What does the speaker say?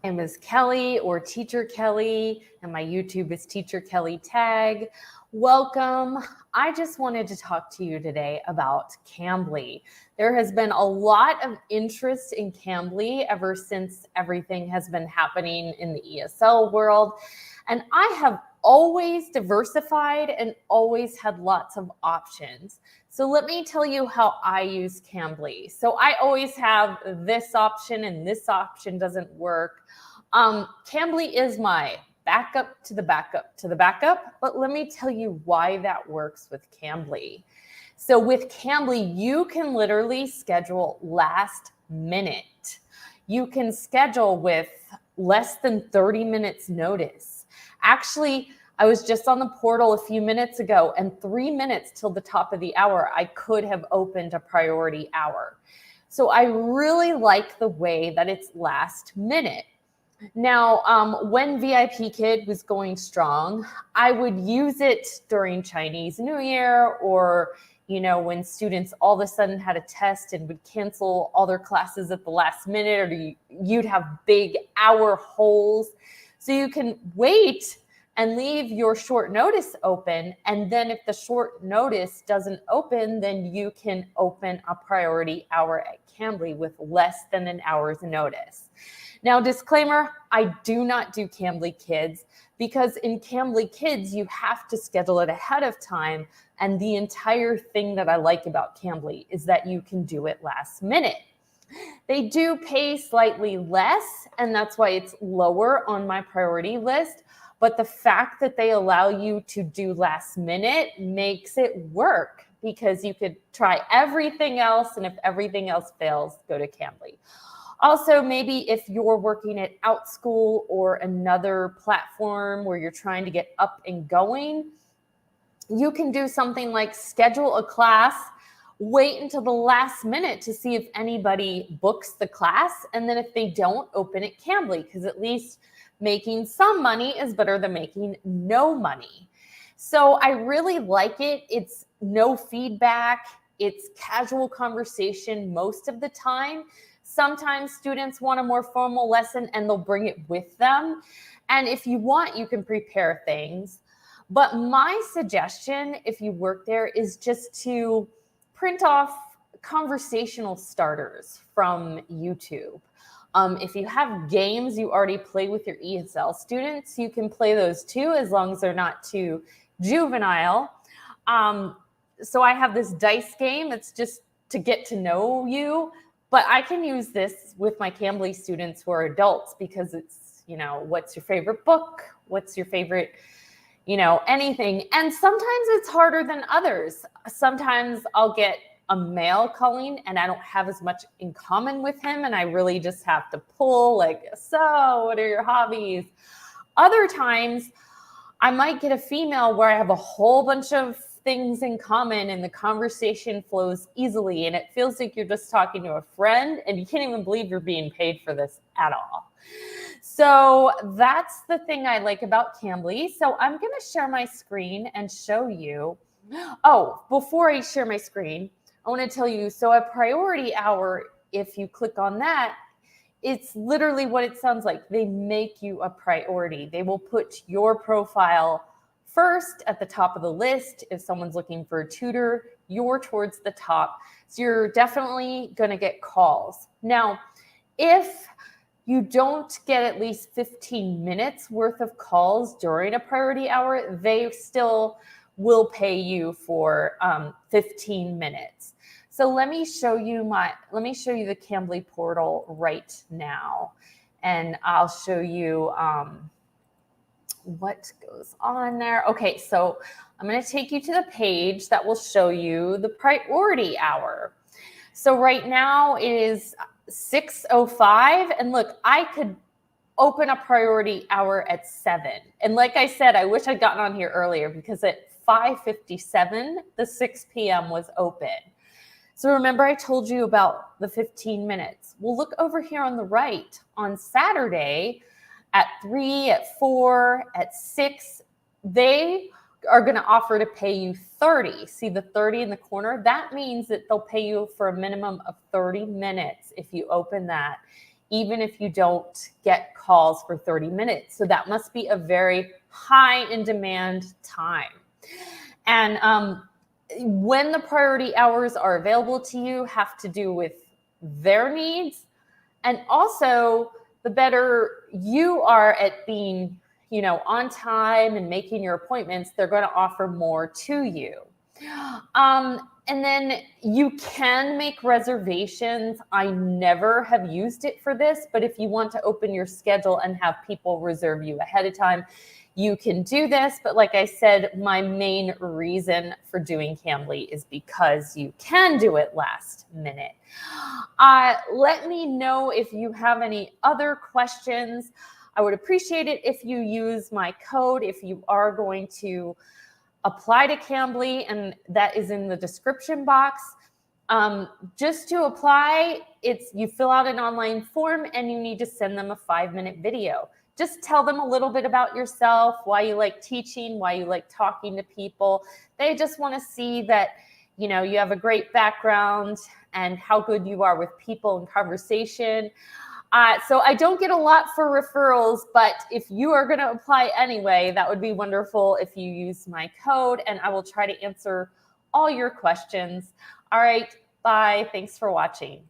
name is Kelly or Teacher Kelly, and my YouTube is Teacher Kelly Tag. Welcome. I just wanted to talk to you today about Cambly. There has been a lot of interest in Cambly ever since everything has been happening in the ESL world, and I have always diversified and always had lots of options. So let me tell you how I use Cambly. So I always have this option and this option doesn't work. Cambly is my backup to the backup to the backup, but let me tell you why that works with Cambly. So with Cambly, you can literally schedule last minute. You can schedule with less than 30 minutes notice. Actually, I was just on the portal a few minutes ago, and 3 minutes till the top of the hour, I could have opened a priority hour. So I really like the way that it's last minute. Now, when VIP Kid was going strong, I would use it during Chinese New Year, or when students all of a sudden had a test and would cancel all their classes at the last minute, or you'd have big hour holes. So you can wait and leave your short notice open. And then if the short notice doesn't open, then you can open a priority hour at Cambly with less than an hour's notice. Now, disclaimer, I do not do Cambly Kids, because in Cambly Kids, you have to schedule it ahead of time. And the entire thing that I like about Cambly is that you can do it last minute. They do pay slightly less, and that's why it's lower on my priority list. But the fact that they allow you to do last minute makes it work, because you could try everything else, and if everything else fails, go to Cambly. Also, maybe if you're working at OutSchool or another platform where you're trying to get up and going, you can do something like schedule a class, wait until the last minute to see if anybody books the class, and then if they don't, open at Cambly, because at least making some money is better than making no money. So I really like it. It's no feedback. It's casual conversation most of the time. Sometimes students want a more formal lesson and they'll bring it with them. And if you want, you can prepare things. But my suggestion, if you work there, is just to print off conversational starters from YouTube. If you have games you already play with your ESL students, you can play those too, as long as they're not too juvenile. So I have this dice game. It's just to get to know you. But I can use this with my Cambly students who are adults, because it's, what's your favorite book? What's your favorite, anything. And sometimes it's harder than others. Sometimes I'll get a male calling and I don't have as much in common with him, and I really just have to pull so what are your hobbies? Other times I might get a female where I have a whole bunch of things in common and the conversation flows easily, and it feels like you're just talking to a friend and you can't even believe you're being paid for this at all. So that's the thing I like about Cambly. So I'm going to share my screen and show you. Oh, before I share my screen, I want to tell you, so a priority hour, if you click on that, it's literally what it sounds like. They make you a priority. They will put your profile first at the top of the list. If someone's looking for a tutor, you're towards the top. So you're definitely going to get calls. Now, if you don't get at least 15 minutes worth of calls during a priority hour, they still will pay you for 15 minutes. So let me show you the Cambly portal right now, and I'll show you what goes on there. Okay, so I'm going to take you to the page that will show you the priority hour. So right now it is 6:05, and look, I could open a priority hour at 7. And like I said, I wish I'd gotten on here earlier, because at 5:57, the 6 p.m. was open. So remember I told you about the 15 minutes. Well, look over here on the right. On Saturday at 3, at 4, at 6, they are going to offer to pay you 30. See the 30 in the corner? That means that they'll pay you for a minimum of 30 minutes if you open that even if you don't get calls for 30 minutes. So that must be a very high in demand time. And when the priority hours are available to you have to do with their needs. And also, the better you are at being, on time and making your appointments, they're going to offer more to you. And then you can make reservations. I never have used it for this, but if you want to open your schedule and have people reserve you ahead of time, you can do this. But like I said, my main reason for doing Cambly is because you can do it last minute. Let me know if you have any other questions. I would appreciate it if you use my code if you are going to apply to Cambly, and that is in the description box. Just to apply, you fill out an online form and you need to send them a 5-minute video. Just tell them a little bit about yourself, why you like teaching, why you like talking to people. They just want to see that, you have a great background and how good you are with people and conversation. So I don't get a lot for referrals, but if you are going to apply anyway, that would be wonderful if you use my code, and I will try to answer all your questions. All right, bye. Thanks for watching.